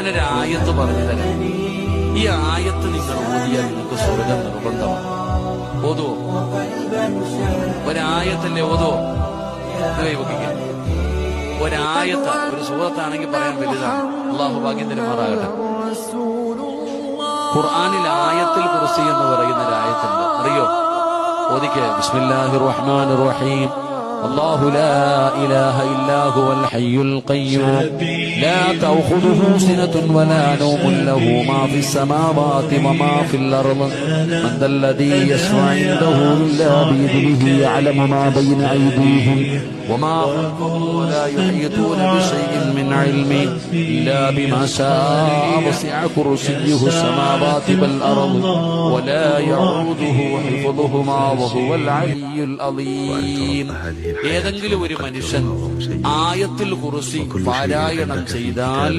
ഞാനൊരു ആയത്ത് പറഞ്ഞു തരാം. ഈ ആയത്ത് നിങ്ങൾ ഓതിയാൽ നിങ്ങൾക്ക് സ്വർഗം നിർബന്ധമാണ്. ഓതുവോ? ഒരായത്തല്ലേ ഓതുവോ? കൈവക്കിക്കാം. ഒരായത്ത്, ഒരു സൂറത്താണെങ്കിൽ പറയാൻ വലുതാണ്. അള്ളാഹു ഭാഗ്യം തരുമാറാകട്ടെ. ഖുർആനിൽ ആയത്തുൽ കുർസി എന്ന് പറയുന്ന ഒരു ആയത്തുണ്ട്, അറിയോ? ഓദിക്ക്. ബിസ്മില്ലാഹിർ റഹ്മാനിർ റഹീം. الله لا إله إلا هو الحي القيوم لا تأخذه سنة ولا نوم له ما في السماوات وما في الأرض من ذا الذي يشفع عنده إلا بإذنه يعلم ما بين أيديهم وما خلفهم ولا يحيطون بشيء من علمه إلا بما شاء وسع كرسيه السماوات والأرض ولا يعوده حفظهما وهو العلي العظيم. ഏതെങ്കിലും ഒരു മനുഷ്യൻ ആയത്തുൽ കുർസി പാരായണം ചെയ്താൽ